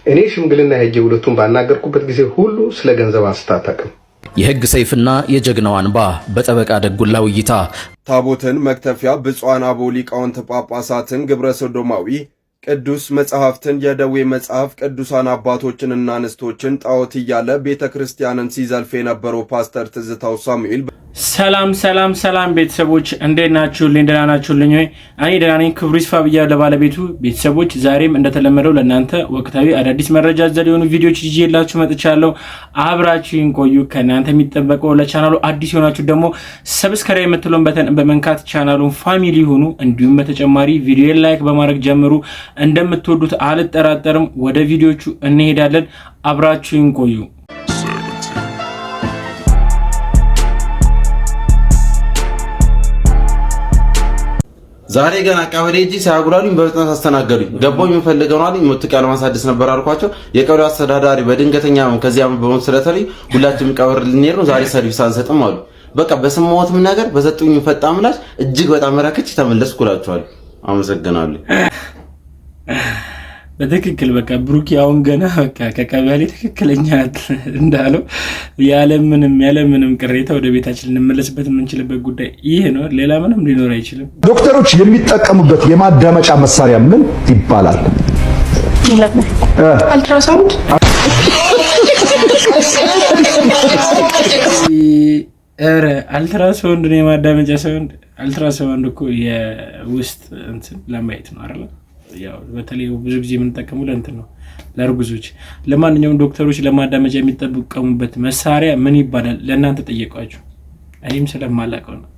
እኔ ሽምግልና ሄጄ ሁለቱን ባናገርኩበት ጊዜ ሁሉ ስለ ገንዘብ አስታጣቀም የሕግ ሰይፍና የጀግናው አንባ በጠበቃ ደጉላው እይታ ታቦትን መክተፊያ ብፁዓን አበው ሊቃውንት ጳጳሳትን ግብረ ሰዶማዊ ቅዱስ መጽሐፍትን የደዌ መጽሐፍ ቅዱሳን አባቶችንና አንስቶችን ጣዖት እያለ ቤተክርስቲያንን ሲዘልፍ የነበረው ፓስተር ትዝታው ሳሙኤል ሰላም ቤተሰቦች እንዴት ናችሁልኝ? ደህና ናችሁልኝ ወይ? እኔ ደህና ነኝ። ክብሩ ይስፋ ብያለሁ ለባለቤቱ። ቤተሰቦች ዛሬም እንደተለመደው ለእናንተ ወቅታዊ አዳዲስ መረጃ ዘል የሆኑ ቪዲዮዎች ይዤላችሁ መጥቻለሁ። አብራችሁን ቆዩ። ከእናንተ የሚጠበቀው ለቻናሉ አዲስ የሆናችሁ ደግሞ ሰብስክራይብ የምትሉን በተን በመንካት ቻናሉን ፋሚሊ ሁኑ። እንዲሁም በተጨማሪ ቪዲዮን ላይክ በማድረግ ጀምሩ። እንደምትወዱት አልጠራጠርም። ወደ ቪዲዮቹ እንሄዳለን። አብራችሁን ቆዩ። ዛሬ ገና ቀበሌ እጂ ሲያጉራሉኝ በፍጥነት አስተናገዱኝ። ገባው የሚፈልገው ነው አለኝ። ሞት ቃል ማሳደስ ነበር አልኳቸው። የቀበሌው አስተዳዳሪ በድንገተኛ ከዚያም በሞት ስለተለይ ሁላችንም ቀብር ልንሄድ ነው ዛሬ ሰርቪስ አንሰጥም አሉ። በቃ በሰማሁትም ነገር በሰጡኝ ፈጣን ምላሽ እጅግ በጣም ረክቼ ተመለስኩ እላቸዋለሁ። አመሰግናለሁ። በትክክል በቃ ብሩክ አሁን ገና በቃ ከቀበሌ ትክክለኛ እንዳለው ያለምንም ቅሬታ ወደ ቤታችን ልንመለስበት የምንችልበት ጉዳይ ይሄ ነው። ሌላ ምንም ሊኖር አይችልም። ዶክተሮች የሚጠቀሙበት የማዳመጫ መሳሪያ ምን ይባላል? አልትራሳውንድ። አልትራሳውንድ ነው የማዳመጫ ሳውንድ። አልትራሳውንድ እኮ የውስጥ እንትን ለማየት ነው አይደል? ያው በተለይ ብዙ ጊዜ የምንጠቀመው ለእንትን ነው ለርጉዞች። ለማንኛውም ዶክተሮች ለማዳመጫ የሚጠቀሙበት መሳሪያ ምን ይባላል? ለእናንተ ጠየቋችሁ። እኔም ስለማላውቀው ነው።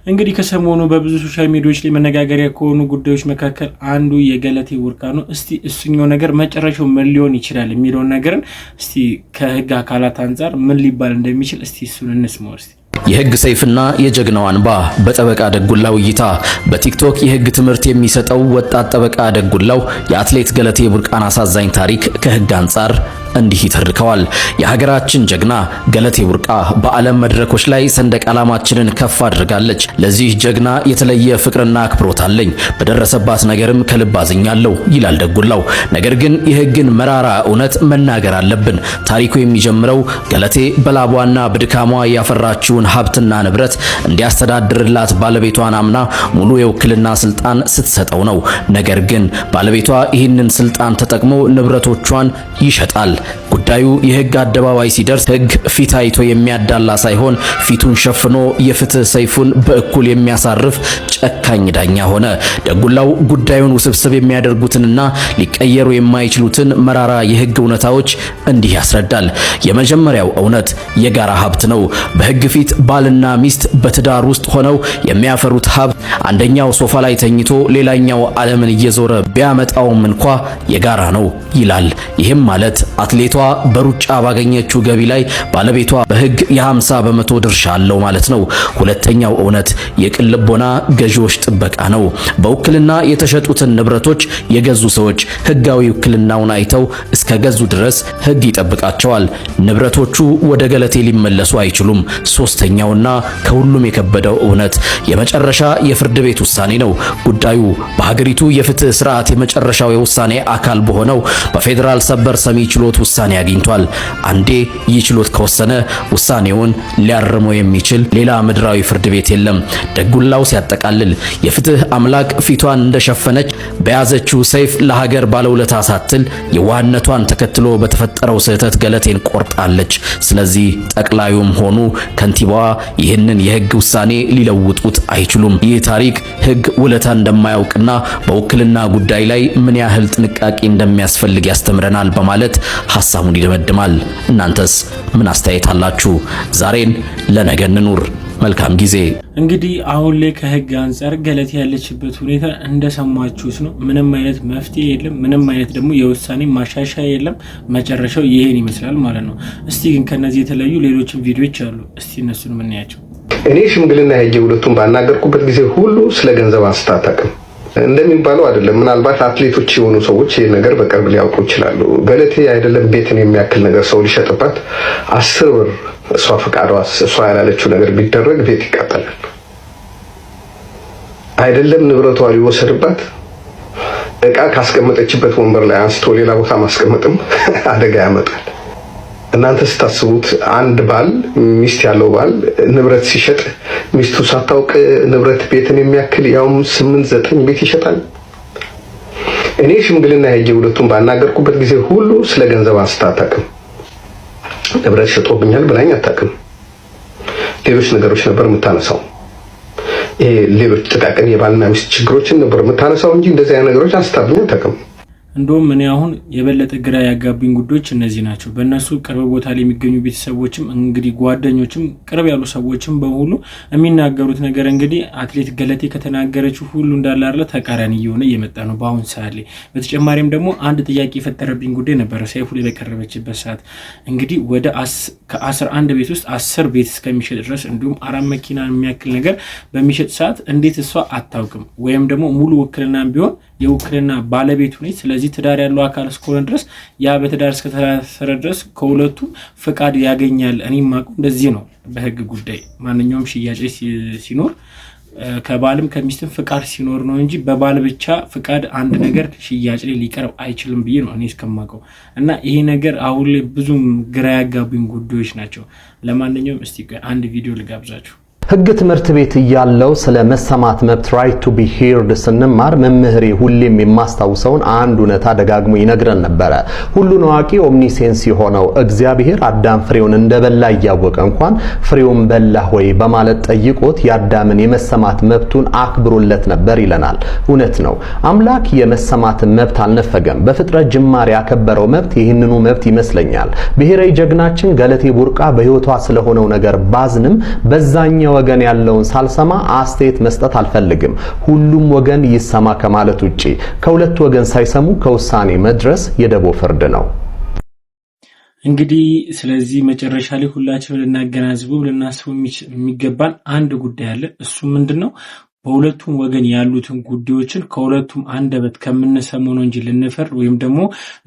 እንግዲህ ከሰሞኑ በብዙ ሶሻል ሚዲያዎች ላይ መነጋገሪያ ከሆኑ ጉዳዮች መካከል አንዱ የገለቴ ቡርቃ ነው። እስቲ እሱኛው ነገር መጨረሻው ምን ሊሆን ይችላል የሚለውን ነገርን እስቲ ከህግ አካላት አንፃር ምን ሊባል እንደሚችል እስቲ እሱን እንስማው እስቲ። የሕግ ሰይፍና የጀግናው አንባ በጠበቃ ደጉላው እይታ በቲክቶክ የሕግ ትምህርት የሚሰጠው ወጣት ጠበቃ ደጉላው የአትሌት ገለቴ ቡርቃን አሳዛኝ ታሪክ ከሕግ አንፃር እንዲህ ይተርከዋል። የሀገራችን ጀግና ገለቴ ቡርቃ በዓለም መድረኮች ላይ ሰንደቅ ዓላማችንን ከፍ አድርጋለች። ለዚህ ጀግና የተለየ ፍቅርና አክብሮት አለኝ። በደረሰባት ነገርም ከልብ አዝኛለሁ ይላል ደጉላው። ነገር ግን የሕግን መራራ እውነት መናገር አለብን። ታሪኩ የሚጀምረው ገለቴ በላቧና በድካሟ ያፈራችውን ሀብትና ንብረት እንዲያስተዳድርላት ባለቤቷን አምና ሙሉ የውክልና ስልጣን ስትሰጠው ነው። ነገር ግን ባለቤቷ ይህንን ስልጣን ተጠቅሞ ንብረቶቿን ይሸጣል። ጉዳዩ የሕግ አደባባይ ሲደርስ ሕግ ፊት አይቶ የሚያዳላ ሳይሆን ፊቱን ሸፍኖ የፍትህ ሰይፉን በእኩል የሚያሳርፍ ጨካኝ ዳኛ ሆነ። ደጉላው ጉዳዩን ውስብስብ የሚያደርጉትንና ሊቀየሩ የማይችሉትን መራራ የሕግ እውነታዎች እንዲህ ያስረዳል። የመጀመሪያው እውነት የጋራ ሀብት ነው። በሕግ ፊት ባልና ሚስት በትዳር ውስጥ ሆነው የሚያፈሩት ሀብት አንደኛው ሶፋ ላይ ተኝቶ ሌላኛው ዓለምን እየዞረ ቢያመጣውም እንኳ የጋራ ነው ይላል። ይህም ማለት አትሌቷ በሩጫ ባገኘችው ገቢ ላይ ባለቤቷ በሕግ የ50% ድርሻ አለው ማለት ነው። ሁለተኛው እውነት የቅን ልቦና ገዢዎች ጥበቃ ነው። በውክልና የተሸጡትን ንብረቶች የገዙ ሰዎች ሕጋዊ ውክልናውን አይተው እስከ ገዙ ድረስ ሕግ ይጠብቃቸዋል። ንብረቶቹ ወደ ገለቴ ሊመለሱ አይችሉም። ሶስተኛውና ከሁሉም የከበደው እውነት የመጨረሻ የፍርድ ቤት ውሳኔ ነው። ጉዳዩ በሀገሪቱ የፍትህ ስርዓት የመጨረሻው የውሳኔ አካል በሆነው በፌዴራል ሰበር ሰሚ ችሎት ውሳኔ አግኝቷል። አንዴ ይህ ችሎት ከወሰነ ውሳኔውን ሊያርመው የሚችል ሌላ ምድራዊ ፍርድ ቤት የለም። ደጉላው ሲያጠቃልል የፍትህ አምላክ ፊቷን እንደሸፈነች በያዘችው ሰይፍ ለሀገር ባለውለታ ሳትል የዋህነቷን ተከትሎ በተፈጠረው ስህተት ገለቴን ቆርጣለች። ስለዚህ ጠቅላዩም ሆኑ ከንቲባዋ ይህንን የሕግ ውሳኔ ሊለውጡት አይችሉም። ይህ ታሪክ ሕግ ውለታ እንደማያውቅና በውክልና ጉዳይ ላይ ምን ያህል ጥንቃቄ እንደሚያስፈልግ ያስተምረናል በማለት ሐሳቡን ይደመድማል። እናንተስ ምን አስተያየት አላችሁ? ዛሬን ለነገ እንኑር። መልካም ጊዜ። እንግዲህ አሁን ላይ ከሕግ አንፃር ገለቴ ያለችበት ሁኔታ እንደሰማችሁት ነው። ምንም አይነት መፍትሄ የለም። ምንም አይነት ደግሞ የውሳኔ ማሻሻያ የለም። መጨረሻው ይሄን ይመስላል ማለት ነው። እስቲ ግን ከነዚህ የተለያዩ ሌሎችም ቪዲዮዎች አሉ። እስቲ እነሱን ምን ያያቸው። እኔ ሽምግልና ሄጄ ሁለቱን ባናገርኩበት ጊዜ ሁሉ ስለ ገንዘብ አስታጣቀም እንደሚባለው አይደለም። ምናልባት አትሌቶች የሆኑ ሰዎች ይሄን ነገር በቅርብ ሊያውቁ ይችላሉ። ገለቴ አይደለም ቤትን የሚያክል ነገር ሰው ሊሸጥባት 10 ብር እሷ ፈቃዷ እሷ ያላለችው ነገር ቢደረግ ቤት ይቃጠላል። አይደለም ንብረቷ ሊወሰድባት እቃ ካስቀመጠችበት ወንበር ላይ አንስቶ ሌላ ቦታ ማስቀመጥም አደጋ ያመጣል። እናንተ ስታስቡት አንድ ባል ሚስት ያለው ባል ንብረት ሲሸጥ ሚስቱ ሳታውቅ ንብረት ቤትን የሚያክል ያውም 8-9 ቤት ይሸጣል። እኔ ሽምግልና ሄጄ ሁለቱን ባናገርኩበት ጊዜ ሁሉ ስለ ገንዘብ አንስታ አታውቅም። ንብረት ሸጦብኛል ብላኝ አታውቅም። ሌሎች ነገሮች ነበር የምታነሳው። ሌሎች ጥቃቅን የባልና ሚስት ችግሮችን ነበር የምታነሳው እንጂ እንደዚህ አይነት ነገሮች አንስታብኝ አታውቅም። እንደውም እኔ አሁን የበለጠ ግራ ያጋቡኝ ጉዳዮች እነዚህ ናቸው። በእነሱ ቅርብ ቦታ ላይ የሚገኙ ቤተሰቦችም እንግዲህ ጓደኞችም ቅርብ ያሉ ሰዎችም በሁሉ የሚናገሩት ነገር እንግዲህ አትሌት ገለቴ ከተናገረችው ሁሉ እንዳለ አይደለ ተቃራኒ እየሆነ እየመጣ ነው በአሁን ሰዓት ላይ። በተጨማሪም ደግሞ አንድ ጥያቄ የፈጠረብኝ ጉዳይ ነበረ ሰይፉ ላይ በቀረበችበት ሰዓት እንግዲህ ወደ ከ11 ቤት ውስጥ 10 ቤት እስከሚሸጥ ድረስ እንዲሁም 4 መኪና የሚያክል ነገር በሚሸጥ ሰዓት እንዴት እሷ አታውቅም? ወይም ደግሞ ሙሉ ውክልና ቢሆን የውክልና ባለቤቱ ነች። ስለዚህ ትዳር ያለው አካል እስከሆነ ድረስ ያ በትዳር እስከተሳሰረ ድረስ ከሁለቱ ፍቃድ ያገኛል። እኔ ማውቀው እንደዚህ ነው። በህግ ጉዳይ ማንኛውም ሽያጭ ሲኖር ከባልም ከሚስትም ፍቃድ ሲኖር ነው እንጂ በባል ብቻ ፍቃድ አንድ ነገር ሽያጭ ላይ ሊቀርብ አይችልም ብዬ ነው እኔ እስከማውቀው። እና ይሄ ነገር አሁን ላይ ብዙም ግራ ያጋቡኝ ጉዳዮች ናቸው። ለማንኛውም እስቲ አንድ ቪዲዮ ልጋብዛችሁ። ህግ ትምህርት ቤት እያለው ስለ መሰማት መብት ራይት ቱ ቢ ሂርድ ስንማር መምህሬ ሁሌም የማስታውሰውን አንድ እውነታ ደጋግሞ ይነግረን ነበረ። ሁሉን አዋቂ ኦምኒሴንስ የሆነው እግዚአብሔር አዳም ፍሬውን እንደበላ እያወቀ እንኳን ፍሬውን በላህ ወይ በማለት ጠይቆት የአዳምን የመሰማት መብቱን አክብሮለት ነበር ይለናል። እውነት ነው። አምላክ የመሰማትን መብት አልነፈገም። በፍጥረት ጅማሬ ያከበረው መብት ይህንኑ መብት ይመስለኛል። ብሔራዊ ጀግናችን ገለቴ ቡርቃ በህይወቷ ስለሆነው ነገር ባዝንም በዛኛው ወገን ያለውን ሳልሰማ አስተያየት መስጠት አልፈልግም። ሁሉም ወገን ይሰማ ከማለት ውጪ ከሁለት ወገን ሳይሰሙ ከውሳኔ መድረስ የደቦ ፍርድ ነው። እንግዲህ ስለዚህ መጨረሻ ላይ ሁላችንም ልናገናዝበው ልናስበው የሚገባን አንድ ጉዳይ አለ። እሱ ምንድነው? በሁለቱም ወገን ያሉትን ጉዳዮችን ከሁለቱም አንደበት ከምንሰማው ነው እንጂ ልንፈርድ ወይም ደግሞ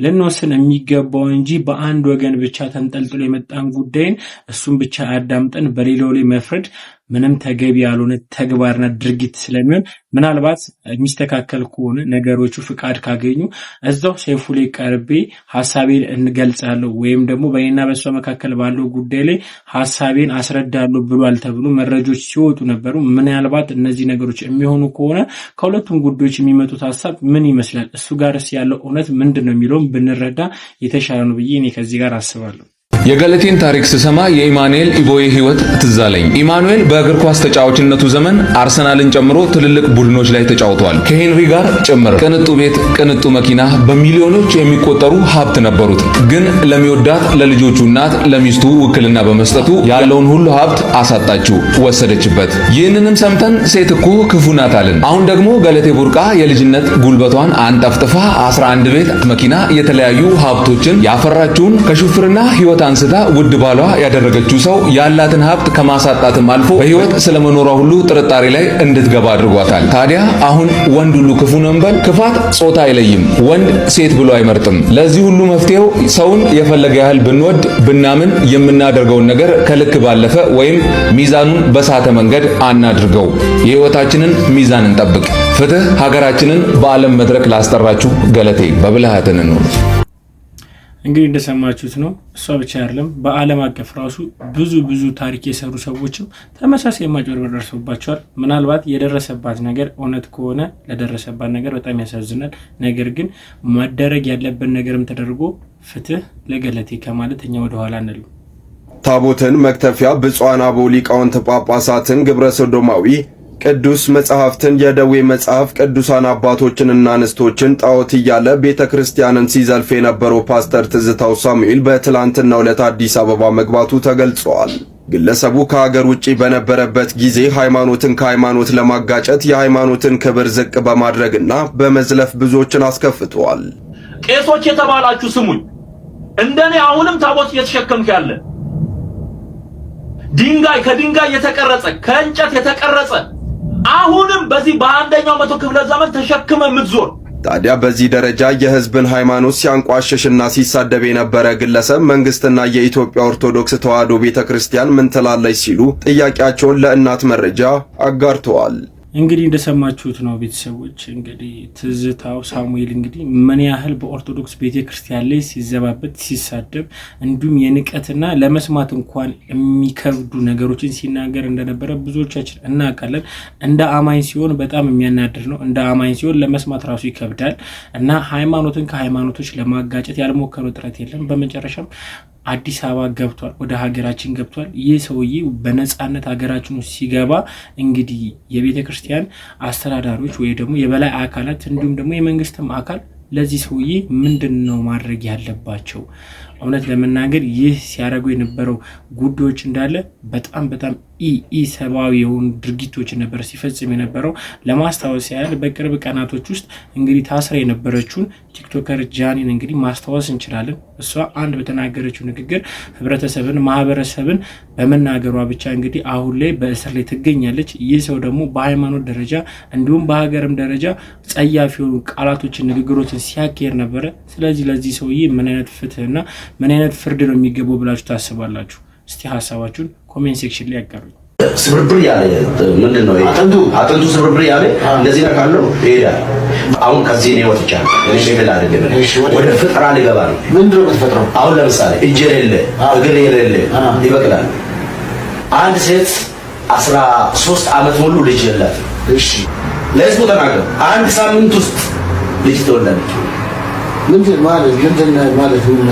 ልንወስን የሚገባው እንጂ በአንድ ወገን ብቻ ተንጠልጥሎ የመጣን ጉዳይን እሱን ብቻ አዳምጠን በሌላው ላይ መፍረድ ምንም ተገቢ ያልሆነ ተግባርና ድርጊት ስለሚሆን ምናልባት የሚስተካከል ከሆነ ነገሮቹ ፍቃድ ካገኙ እዛው ሰይፉ ላይ ቀርቤ ሐሳቤን እንገልጻለሁ ወይም ደግሞ በእኔና በሷ መካከል ባለው ጉዳይ ላይ ሐሳቤን አስረዳለሁ ብሏል ተብሎ መረጃዎች ሲወጡ ነበሩ። ምናልባት እነዚህ ነገሮች የሚሆኑ ከሆነ ከሁለቱም ጉዳዮች የሚመጡት ሐሳብ ምን ይመስላል፣ እሱ ጋርስ ያለው እውነት ምንድነው የሚለውን ብንረዳ የተሻለ ነው ብዬ እኔ ከዚህ ጋር አስባለሁ። የገለቴን ታሪክ ስሰማ የኢማኑኤል ኢቦዬ ህይወት ትዝ አለኝ። ኢማኑኤል በእግር ኳስ ተጫዋችነቱ ዘመን አርሰናልን ጨምሮ ትልልቅ ቡድኖች ላይ ተጫውቷል። ከሄንሪ ጋር ጭምር ቅንጡ ቤት፣ ቅንጡ መኪና፣ በሚሊዮኖች የሚቆጠሩ ሀብት ነበሩት። ግን ለሚወዳት ለልጆቹ እናት ለሚስቱ ውክልና በመስጠቱ ያለውን ሁሉ ሀብት አሳጣችው፣ ወሰደችበት። ይህንንም ሰምተን ሴት እኮ ክፉ ናት አልን። አሁን ደግሞ ገለቴ ቡርቃ የልጅነት ጉልበቷን አንጠፍጥፋ 11 ቤት መኪና፣ የተለያዩ ሀብቶችን ያፈራችውን ከሹፍርና ህይወት አንስታ ውድ ባሏ ያደረገችው ሰው ያላትን ሀብት ከማሳጣትም አልፎ በህይወት ስለመኖሯ ሁሉ ጥርጣሬ ላይ እንድትገባ አድርጓታል። ታዲያ አሁን ወንድ ሁሉ ክፉ ነው እንበል? ክፋት ጾታ አይለይም። ወንድ ሴት ብሎ አይመርጥም። ለዚህ ሁሉ መፍትሄው ሰውን የፈለገ ያህል ብንወድ ብናምን የምናደርገውን ነገር ከልክ ባለፈ ወይም ሚዛኑን በሳተ መንገድ አናድርገው። የህይወታችንን ሚዛን እንጠብቅ። ፍትህ ሀገራችንን በዓለም መድረክ ላስጠራችሁ ገለቴ በብልሃት እንኑር። እንግዲህ እንደሰማችሁት ነው። እሷ ብቻ አይደለም በዓለም አቀፍ ራሱ ብዙ ታሪክ የሰሩ ሰዎችም ተመሳሳይ ማጭበርበር ደርሶባቸዋል። ምናልባት የደረሰባት ነገር እውነት ከሆነ ለደረሰባት ነገር በጣም ያሳዝናል። ነገር ግን ማደረግ ያለበት ነገርም ተደርጎ ፍትህ ለገለቴ ከማለት እኛ ወደ ኋላ አንልም። ታቦትን መክተፊያ ብፁዓን አበው ሊቃውንት ጳጳሳትን ግብረ ሰዶማዊ ቅዱስ መጽሐፍትን የደዌ መጽሐፍ ቅዱሳን አባቶችንና አንስቶችን ጣዖት እያለ ቤተ ክርስቲያንን ሲዘልፍ የነበረው ፓስተር ትዝታው ሳሙኤል በትላንትናው ዕለት አዲስ አበባ መግባቱ ተገልጿል። ግለሰቡ ከሀገር ውጪ በነበረበት ጊዜ ሃይማኖትን ከሃይማኖት ለማጋጨት የሃይማኖትን ክብር ዝቅ በማድረግና በመዝለፍ ብዙዎችን አስከፍቷል። ቄሶች የተባላችሁ ስሙኝ፣ እንደኔ አሁንም ታቦት እየተሸከምክ ያለ ከድንጋይ የተቀረጸ ከእንጨት የተቀረጸ አሁንም በዚህ በአንደኛው መቶ ክፍለ ዘመን ተሸክመ የምትዞር ታዲያ በዚህ ደረጃ የህዝብን ሃይማኖት ሲያንቋሽሽና ሲሳደብ የነበረ ግለሰብ መንግስትና የኢትዮጵያ ኦርቶዶክስ ተዋሕዶ ቤተክርስቲያን ምን ትላለች ሲሉ ጥያቄያቸውን ለእናት መረጃ አጋርተዋል። እንግዲህ እንደሰማችሁት ነው ቤተሰቦች። እንግዲህ ትዝታው ሳሙኤል እንግዲህ ምን ያህል በኦርቶዶክስ ቤተክርስቲያን ላይ ሲዘባበት ሲሳደብ እንዲሁም የንቀትና ለመስማት እንኳን የሚከብዱ ነገሮችን ሲናገር እንደነበረ ብዙዎቻችን እናውቃለን። እንደ አማኝ ሲሆን በጣም የሚያናድር ነው። እንደ አማኝ ሲሆን ለመስማት ራሱ ይከብዳል እና ሃይማኖትን ከሃይማኖቶች ለማጋጨት ያልሞከረው ጥረት የለም። በመጨረሻም አዲስ አበባ ገብቷል፣ ወደ ሀገራችን ገብቷል። ይህ ሰውዬ በነጻነት ሀገራችን ውስጥ ሲገባ እንግዲህ የቤተ ክርስቲያን አስተዳዳሪዎች ወይ ደግሞ የበላይ አካላት እንዲሁም ደግሞ የመንግስትም አካል ለዚህ ሰውዬ ምንድነው ማድረግ ያለባቸው? እውነት ለመናገር ይህ ሲያደርጉ የነበረው ጉዳዮች እንዳለ በጣም ሰብአዊ የሆኑ ድርጊቶች ነበር ሲፈጽም የነበረው። ለማስታወስ ያህል በቅርብ ቀናቶች ውስጥ እንግዲህ ታስራ የነበረችውን ቲክቶከር ጃኒን እንግዲህ ማስታወስ እንችላለን። እሷ አንድ በተናገረችው ንግግር ህብረተሰብን ማህበረሰብን በመናገሯ ብቻ እንግዲህ አሁን ላይ በእስር ላይ ትገኛለች። ይህ ሰው ደግሞ በሃይማኖት ደረጃ እንዲሁም በሀገርም ደረጃ ጸያፍ የሆኑ ቃላቶችን ንግግሮችን ሲያካሄድ ነበረ። ስለዚህ ለዚህ ሰውዬ ምን አይነት ፍትህና ምን አይነት ፍርድ ነው የሚገባው ብላችሁ ታስባላችሁ? እስቲ ሀሳባችሁን ኮሜንት ሴክሽን ላይ ያጋሩኝ። ስብርብር ያለ ምንድነው አጥንቱ ስብርብር ያለ እንደዚህ ነው ካለው ይሄዳል። አሁን ከዚህ ነው ወጥቻለሁ። እሺ ወደ ፍጥራ ሊገባ ነው። ምንድነው የምትፈጥረው? አሁን ለምሳሌ እጅ የሌለ እግር የሌለ ይበቅላል። አንድ ሴት 13 ዓመት ሙሉ ልጅ የላት። እሺ ለህዝቡ ተናገር። አንድ ሳምንት ውስጥ ልጅ ትወልዳለች። ምንድን ማለት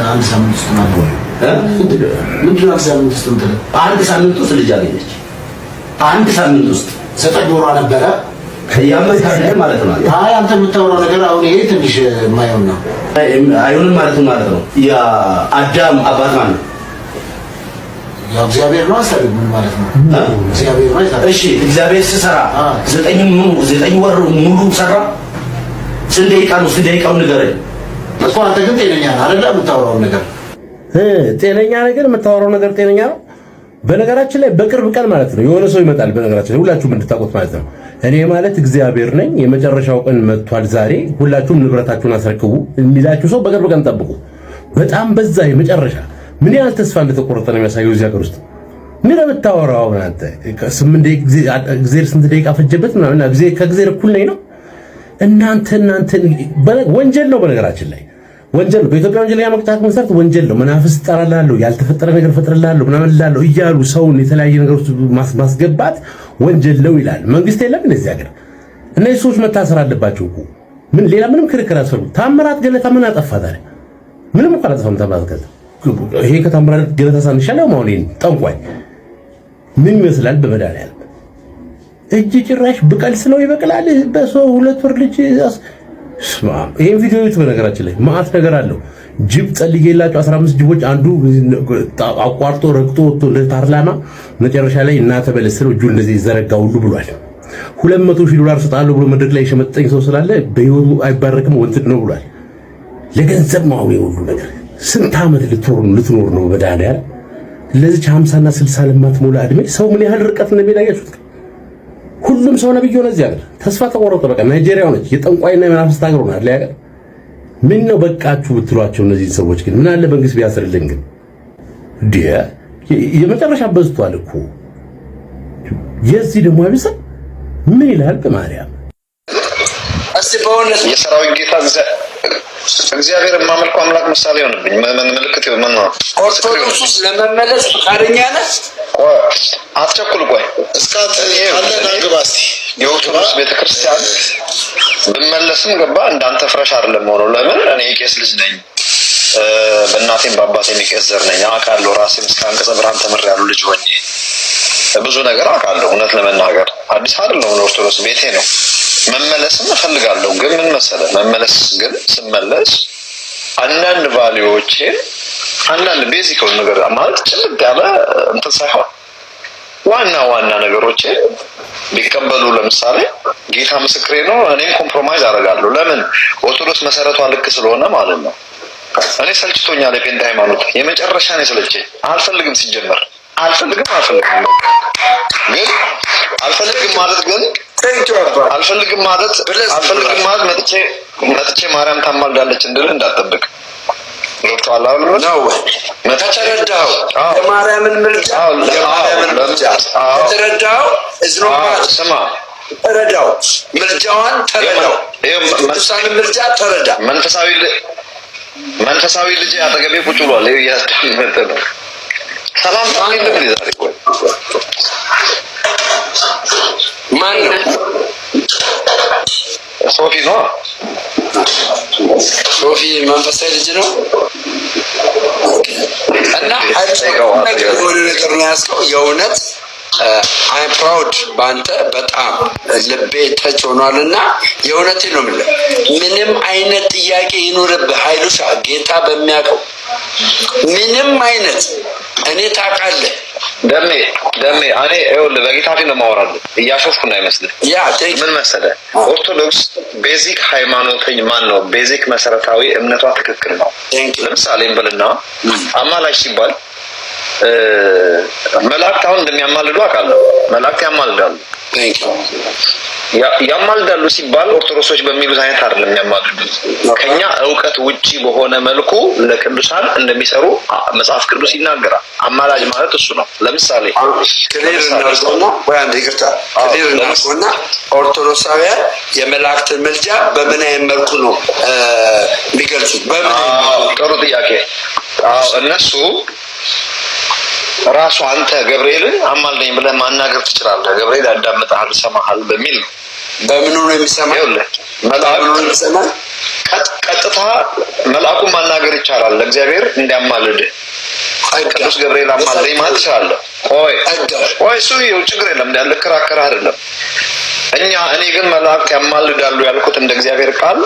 አንድ ሳምንት ውስጥ ማለት ምንድነው? አንድ ሳምንት ውስጥ ልጅ አገኘች። አንድ ሳምንት ውስጥ ዘጠኝ ወሯ ነበረ ያመጣለ ማለት ነው። አይ አንተ የምታወራው ነገር አሁን ይሄ ትንሽ የማይሆን ነው። አይሆንም ማለት ነው። ያ አዳም አባት ማለት ነው። ያ እግዚአብሔር ነው አሰብ ምን ማለት ነው? እግዚአብሔር ነው። እሺ እግዚአብሔር ሲሰራ ዘጠኝ ወር ሙሉ ሰራ። ስንት ደቂቃው ንገረኝ። እኮ አንተ ግን ጤነኛ ነህ አይደል? የምታወራው ነገር ጤነኛ ነገር የምታወራው ነገር ጤነኛ ነው። በነገራችን ላይ በቅርብ ቀን ማለት ነው የሆነ ሰው ይመጣል። በነገራችን ላይ ሁላችሁም እንድታውቁት ማለት ነው እኔ ማለት እግዚአብሔር ነኝ፣ የመጨረሻው ቀን መጥቷል ዛሬ፣ ሁላችሁም ንብረታችሁን አስረክቡ የሚላችሁ ሰው በቅርብ ቀን ጠብቁ። በጣም በዛ የመጨረሻ ምን ያህል ተስፋ እንደተቆረጠ ነው የሚያሳየው እዚህ ሀገር ውስጥ። ምን የምታወራው አንተ? ስንት ደቂቃ ፈጀበት ምናምን ከእግዚአብሔር እኩል ነኝ ነው እናንተ ወንጀል ነው። በነገራችን ላይ ወንጀል ነው። በኢትዮጵያ ወንጀል ያመቅጣት መሰረት ወንጀል ነው። መናፍስ ጠራላለሁ፣ ያልተፈጠረ ነገር ፈጥረላለሁ ምናምን ላለው እያሉ ሰውን የተለያየ ነገር ውስጥ ማስገባት ወንጀል ነው ይላል መንግስት። የለም እንደዚህ ሀገር እነዚህ ሰዎች መታሰር አለባቸው እኮ ምን ሌላ ምንም ክርክር አስፈሩ። ታምራት ገለታ ምን አጠፋ ታዲያ? ምንም እኮ አላጠፋም ታምራት ገለታ። ይሄ ከታምራት ገለታ ሳንሻለው ማውኔ ጠንቋይ ምን ይመስላል? በመድኃኒዓለም እጅ ጭራሽ ብቀልስ ነው ይበቅላል። በሰው ሁለት ወር ልጅ ይሄን ቪዲዮ ይቱ በነገራችን ላይ ማአት ነገር አለው። ጅብ ጸልዬላቸው 15 ጅቦች አንዱ አቋርጦ ረግጦ ወጥቶ ለፓርላማ መጨረሻ ላይ እናተ በለስለው እጁ እንደዚህ ዘረጋ ሁሉ ብሏል። $200,000 ሰጣለሁ ብሎ መድረክ ላይ የሸመጠኝ ሰው ስላለ በህይወቱ አይባረክም ወንድ ነው ብሏል። ለገንዘብ ነው ሁሉ ነገር። ስንት ዓመት ልትኖር ነው በዳንያል? ለዚህ 50 እና 60 ለማት ሞላ እድሜ ሰው ምን ያህል ርቀት እንደሚላያችሁት ሁሉም ሰው ነብዩ ነው። እዚህ ሀገር ተስፋ ተቆረጠ። በቃ ናይጄሪያው ነች የጠንቋይና የመናፍስት ሀገር ሆናል። ያገር ምን ነው በቃችሁ ብትሏቸው እነዚህ ሰዎች ግን ምን አለ መንግስት ቢያስርልኝ ግን የመጨረሻ በዝቷል እኮ የዚህ ደግሞ አይብሰ ምን ይላል በማርያም እስቲ በእውነት የሰራዊት ጌታ እግዚአብሔር የማመልከው አምላክ ምሳሌ ሆነብኝ። ምልክት ምን ነው? ኦርቶዶክስ ለመመለስ ፈቃደኛ ነህ? አትቸኩል። ቆይ እስካት አለን አንግባስቲ የኦርቶዶክስ ቤተክርስቲያን ብመለስም ገባ እንዳንተ ፍረሽ አይደለም ሆኖ ለምን እኔ ቄስ ልጅ ነኝ። በእናቴም በአባቴም ቄስ ዘር ነኝ። አውቃለሁ። ራሴም እስከ አንቀጸ ብርሃን ተምሬያለሁ። ልጅ ሆኜ ብዙ ነገር አውቃለሁ። እውነት ለመናገር አዲስ አይደለም። ኦርቶዶክስ ቤቴ ነው። መመለስም እፈልጋለሁ። ግን ምን መሰለህ መመለስ ግን ስመለስ አንዳንድ ቫልዩዎቼ አንዳንድ ቤዚክ ነገር ማለት ጭልቅ ያለ እንትን ሳይሆን ዋና ነገሮቼ ቢቀበሉ ለምሳሌ ጌታ ምስክሬ ነው። እኔም ኮምፕሮማይዝ አደርጋለሁ። ለምን ኦርቶዶክስ መሰረቷ ልክ ስለሆነ ማለት ነው። እኔ ሰልችቶኛል። የፔንት ሃይማኖት የመጨረሻ ነው የሰለቸኝ። አልፈልግም ሲጀመር አልፈልግም ግን አልፈልግም ማለት መጥቼ ማርያም ታማልዳለች እንድልህ እንዳትጠብቅ። ዶክተር ነው መተረዳው የማርያምን ምልጃ ተረዳው እዝኖ ስማ ተረዳው፣ ምልጃዋን ተረዳው፣ ቅዱሳን ምልጃ ተረዳ። መንፈሳዊ ልጅ አጠገቤ ቁጭ ብሏል። እያዳመጠ ነው። ሰላም ታንደም ሊዛሪ ማን ነው? ሶፊ ነው። ሶፊ መንፈሳዊ ልጅ ነው እና ነገር ነው ያስከው የእውነት አይ አም ፕራውድ ባንተ በጣም ልቤ ተች ሆኗልና የእውነቴ ነው የምልህ። ምንም አይነት ጥያቄ ይኖርብህ ኃይሉሻ ጌታ በሚያውቀው ምንም አይነት እኔ ታውቃለህ ደሜ እኔ ይኸውልህ በጌታ ፊት ነው የማወራልህ። እያሾፍኩ ነው አይመስልህ። ምን መሰለህ ኦርቶዶክስ ቤዚክ ሃይማኖተኝ ማን ነው? ቤዚክ መሰረታዊ እምነቷ ትክክል ነው። ለምሳሌ እንበልና አማላጅ ሲባል መላእክት አሁን እንደሚያማልዱ አውቃለሁ። መላእክት ያማልዳሉ። ያማልዳሉ ሲባል ኦርቶዶክሶች በሚሉት አይነት አይደለም የሚያማልዱት። ከኛ እውቀት ውጪ በሆነ መልኩ ለቅዱሳን እንደሚሰሩ መጽሐፍ ቅዱስ ይናገራል። አማላጅ ማለት እሱ ነው። ለምሳሌ ኦርቶዶክሳውያን የመላእክትን ምልጃ በምን አይነት መልኩ ነው የሚገልጹት? ጥሩ ጥያቄ። እነሱ ራሱ አንተ ገብርኤልን አማልደኝ ብለህ ማናገር ትችላለህ። ገብርኤል ያዳምጣል፣ ይሰማሃል በሚል ነው። በምኑ ነው የሚሰማው? ቀጥታ መልአኩን ማናገር ይቻላል። ለእግዚአብሔር እንዲያማልድ ቅዱስ ገብርኤል አማልደኝ ማለት ትችላለህ። ቆይ እሱ ችግር የለም እንዳለ ክራከራ አይደለም። እኔ ግን መላእክት ያማልዳሉ ያልኩት እንደ እግዚአብሔር ቃል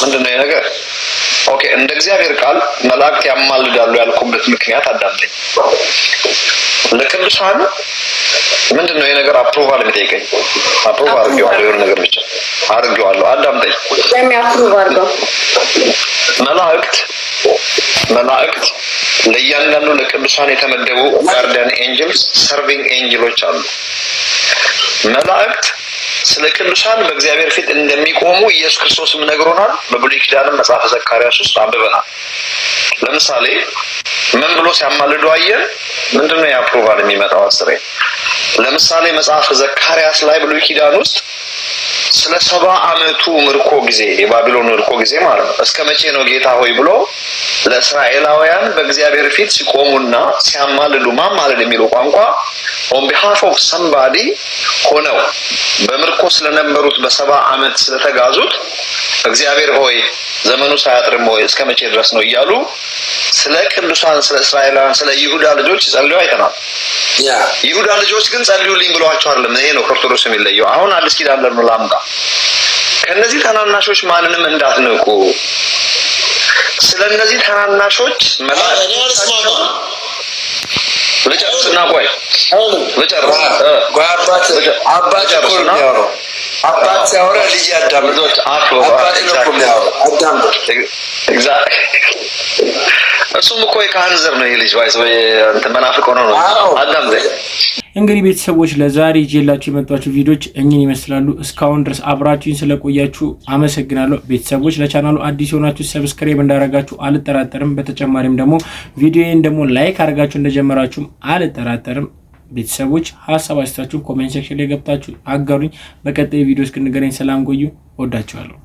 ምንድነው ነገር? ኦኬ እንደ እግዚአብሔር ቃል መላእክት ያማልዳሉ ያልኩበት ምክንያት አዳምጠኝ። ለቅዱሳን ምንድነው የነገር አፕሩቫል የሚጠይቀኝ? አፕሩቭ አድርጌዋለሁ፣ የሆነ ነገር ብቻ አድርጌዋለሁ። አዳምጠኝ። መላእክት ለእያንዳንዱ ለቅዱሳን የተመደቡ ጋርዲያን ኤንጅልስ፣ ሰርቪንግ ኤንጅሎች አሉ። መላእክት ስለ ቅዱሳን በእግዚአብሔር ፊት እንደሚቆሙ ኢየሱስ ክርስቶስም ነግሮናል። በብሉይ ኪዳንም መጽሐፈ ዘካርያስ ውስጥ አንብበናል። ለምሳሌ ምን ብሎ ሲያማልዱ አየን? ምንድነው የአፕሩቫል የሚመጣው? አስሬ ለምሳሌ መጽሐፈ ዘካርያስ ላይ ብሉይ ኪዳን ውስጥ ስለ 70 ዓመቱ ምርኮ ጊዜ የባቢሎን ምርኮ ጊዜ ማለት ነው። እስከ መቼ ነው ጌታ ሆይ ብሎ ለእስራኤላውያን በእግዚአብሔር ፊት ሲቆሙና ሲያማልዱ ማማለድ የሚለው ቋንቋ on behalf of somebody ሆነው በምርኮ ስለነበሩት በ70 ዓመት ስለተጋዙት እግዚአብሔር ሆይ ዘመኑ ሳያጥርም ሆይ እስከ መቼ ድረስ ነው እያሉ ስለ ቅዱሳን ስለ እስራኤላውያን ስለ ይሁዳ ልጆች ጸልዩ አይተናል። ይሁዳ ልጆች ግን ጸልዩልኝ ብለዋቸው አይደለም። ይሄ ነው ከኦርቶዶክስ የሚለየው። አሁን አዲስ ኪዳን ለምን ላምጣ? ከነዚህ ተናናሾች ማንንም እንዳትነቁ። ስለነዚህ ተናናሾች ልጨርስና ቆይ ልጨርስ። አባት ሲያወራ ልጅ ያዳምጥ። እሱም እኮ የካህን ዘር ነው። ይሄ ልጅ ባይስ ወይ እንትን መናፍቅ ሆኖ ነው። አዳምጥ። እንግዲህ ቤተሰቦች ለዛሬ ይዤላችሁ የመጣችሁ ቪዲዮዎች እኚህን ይመስላሉ። እስካሁን ድረስ አብራችሁኝ ስለቆያችሁ አመሰግናለሁ። ቤተሰቦች ለቻናሉ አዲስ ሆናችሁ ሰብስክራይብ እንዳደረጋችሁ አልጠራጠርም። በተጨማሪም ደግሞ ቪዲዮዬን ደግሞ ላይክ አድርጋችሁ እንደጀመራችሁም አልጠራጠርም። ቤተሰቦች ሀሳብ አስተያየታችሁን ኮሜንት ሴክሽን ላይ ገብታችሁ አጋሩኝ። በቀጣይ ቪዲዮ እስክንገናኝ ሰላም ቆዩ። ወዳችኋለሁ።